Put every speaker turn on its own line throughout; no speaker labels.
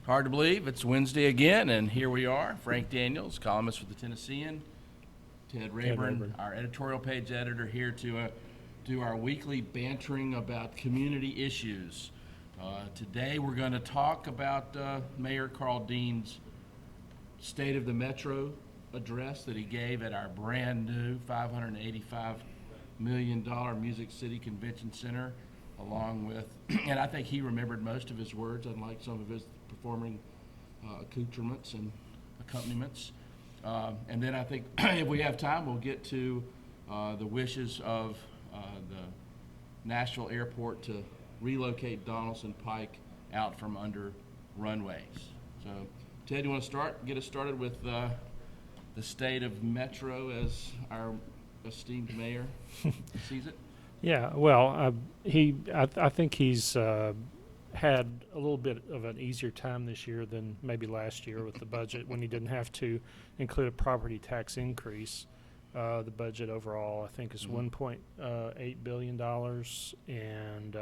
Hard to believe it's Wednesday again, and here we are. Frank Daniels, columnist for the Tennessean. Ted Rayburn, our editorial page editor, here to do our weekly bantering about community issues. Today we're going to talk about Mayor Karl Dean's State of the Metro address that he gave at our brand new $585 million Music City Convention Center, along with, and I think he remembered most of his words, unlike some of his performing accoutrements and accompaniments. And then I think if we have time, we'll get to the wishes of the Nashville Airport to relocate Donelson Pike out from under runways. So, Ted, do you want to get us started with the state of Metro as our esteemed mayor sees it?
Yeah, well, I think he's had a little bit of an easier time this year than maybe last year with the budget when he didn't have to include a property tax increase. The budget overall, I think, is $1.8 billion, and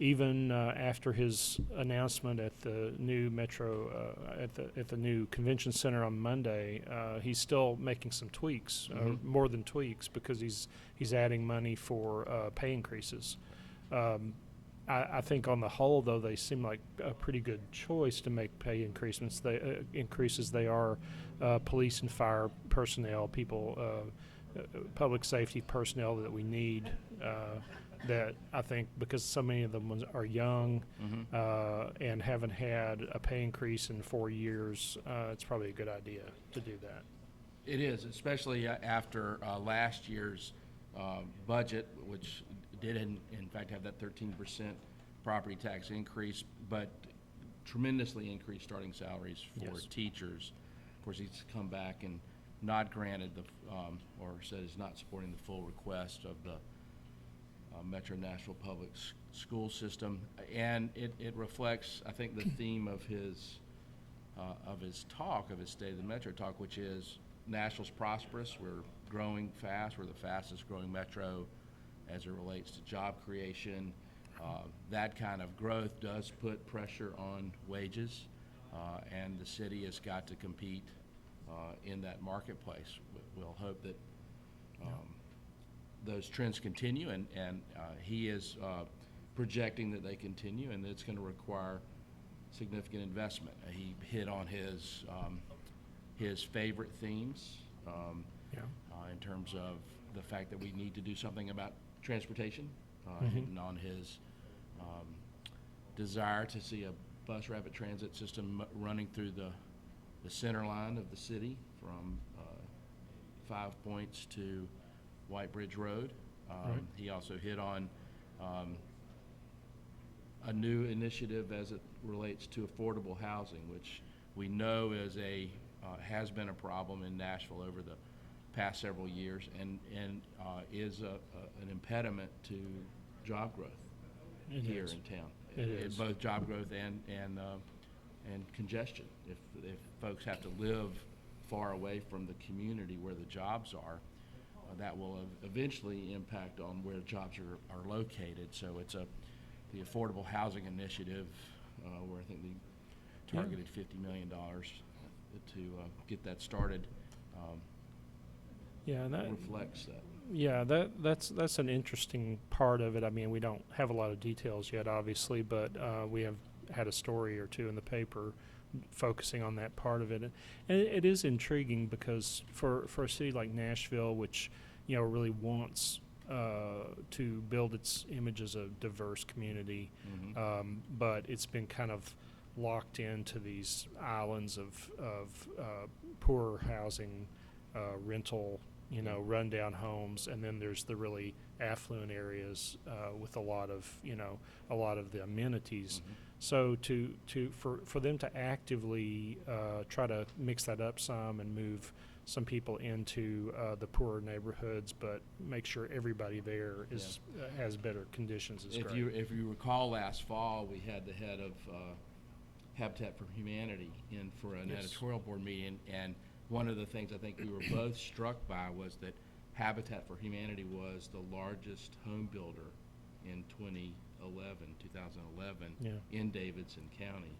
even after his announcement at the new Metro at the new convention center on Monday, he's still making some tweaks, more than tweaks, because he's adding money for pay increases. I think on the whole, though, they seem like a pretty good choice to make pay increases. They are police and fire personnel, public safety personnel that we need. That I think, because so many of them are young and haven't had a pay increase in 4 years, it's probably a good idea to do that.
It is, especially after last year's budget, which did in fact have that 13% property tax increase, but tremendously increased starting salaries for teachers. Of course, he's come back and not granted or said he's not supporting the full request of the Metro Nashville Public School System, and it reflects, I think, the theme of his talk, of his State of the Metro talk, which is Nashville's prosperous. We're growing fast. We're the fastest growing metro as it relates to job creation. That kind of growth does put pressure on wages, and the city has got to compete in that marketplace. We'll hope that those trends continue, and he is projecting that they continue, and it's going to require significant investment. He hit on his favorite themes in terms of the fact that we need to do something about transportation, hitting on his desire to see a bus rapid transit system running through the center line of the city from 5 Points to White Bridge Road. He also hit on a new initiative as it relates to affordable housing, which we know has been a problem in Nashville over the past several years, and is an impediment to job growth here in town.
It is
both job growth and congestion. If folks have to live far away from the community where the jobs are, that will eventually impact on where jobs are located. So it's the Affordable Housing Initiative, where I think they targeted $50 million to get that started. That reflects that.
Yeah, that's an interesting part of it. I mean, we don't have a lot of details yet, obviously, but we have had a story or two in the paper focusing on that part of it, and it is intriguing because for a city like Nashville, which really wants to build its image as a diverse community, but it's been kind of locked into these islands of poor housing, rental, rundown homes, and then there's the really affluent areas with a lot of the amenities. So for them to actively try to mix that up some and move some people into the poorer neighborhoods, but make sure everybody there has better conditions is great.
If you recall, last fall we had the head of Habitat for Humanity in for an editorial board meeting, and one of the things I think we were both struck by was that Habitat for Humanity was the largest home builder in 2011 in Davidson County.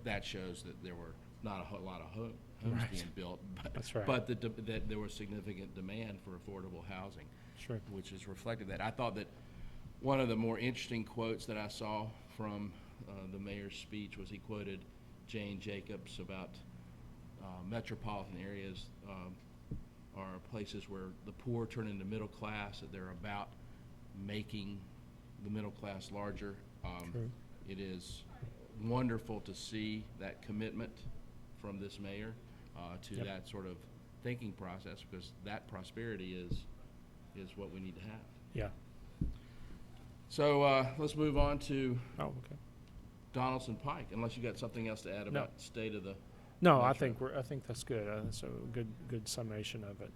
That shows that there were not a whole lot of homes
Right.
being built, but,
That's right.
but that there was significant demand for affordable housing,
Sure.
which is reflected that. I thought that one of the more interesting quotes that I saw from the mayor's speech was he quoted Jane Jacobs about metropolitan areas are places where the poor turn into middle class, that they're about making the middle class larger.
True.
It is wonderful to see that commitment from this mayor to
Yep.
that sort of thinking process, because that prosperity is what we need to have.
Yeah.
So let's move on to
Oh, okay.
Donelson Pike, unless you got something else to add
No.
about the state of the.
No,
Metro.
I think that's good. That's a good summation of it.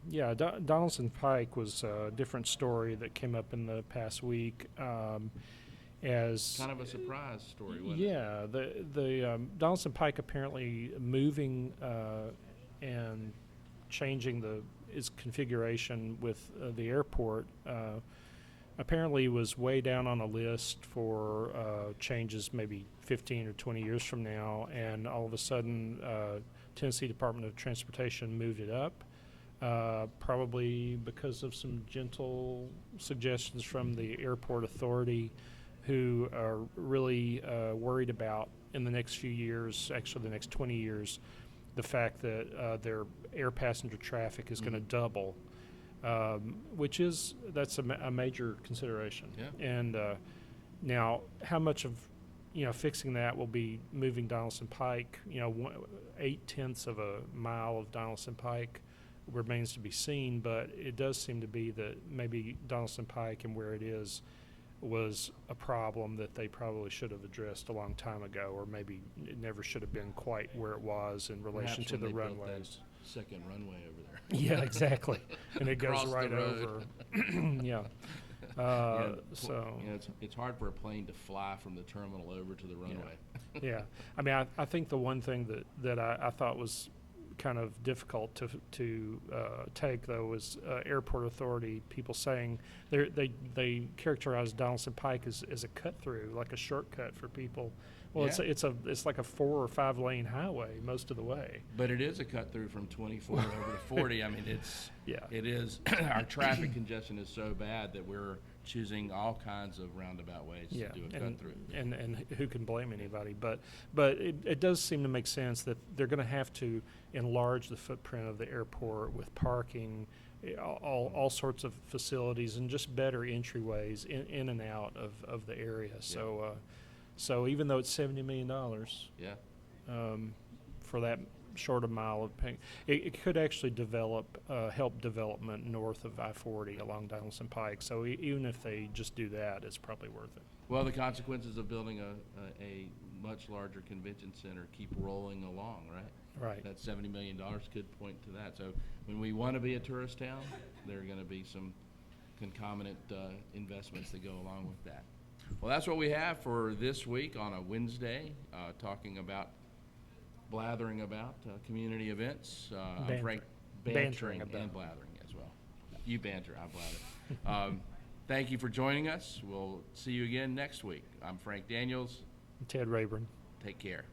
Yeah, Donelson Pike was a different story that came up in the past week. As
Kind of a surprise story, wasn't it?
yeah, the Donelson Pike apparently moving and changing its configuration with the airport. Apparently was way down on a list for changes maybe 15 or 20 years from now, and all of a sudden Tennessee Department of Transportation moved it up, probably because of some gentle suggestions from the airport authority, who are really worried about in the next few years, actually the next 20 years, the fact that their air passenger traffic is going to double. That's a major consideration.
Yeah.
And now, how much of fixing that will be moving Donelson Pike? 8/10 of a mile of Donelson Pike remains to be seen. But it does seem to be that maybe Donelson Pike and where it is was a problem that they probably should have addressed a long time ago, or maybe it never should have been quite where it was in relation
Perhaps to
to the
the
runways.
second runway over there.
Yeah, exactly. And it goes
Across the
right
road.
over. Yeah. So,
It's hard for a plane to fly from the terminal over to the runway.
yeah. I mean, I think the one thing that I thought was kind of difficult to take, though, was airport authority people saying they characterize Donelson Pike as a cut through, like a shortcut for people. Well,
Yeah.
it's like a 4 or 5 lane highway most of the way.
But it is a cut through from 24 over to 40. I mean,
Yeah.
it is. Our traffic congestion is so bad that we're choosing all kinds of roundabout ways
Yeah,
to do a cut through.
and who can blame anybody? But it does seem to make sense that they're going to have to enlarge the footprint of the airport with parking, all sorts of facilities, and just better entryways in and out of the area.
Yeah.
So even though it's $70 million
Yeah.
for that short a mile of pink, it could actually help development north of I-40 along Donelson Pike. So even if they just do that, it's probably worth it.
Well, the consequences of building a much larger convention center keep rolling along, right?
Right.
That $70 million could point to that. So when we want to be a tourist town, there are going to be some concomitant investments that go along with that. Well, that's what we have for this week on a Wednesday, blathering about community events. I'm Frank, bantering
about.
and blathering as well. You banter, I blather. Thank you for joining us. We'll see you again next week. I'm Frank Daniels.
Ted Rayburn.
Take care.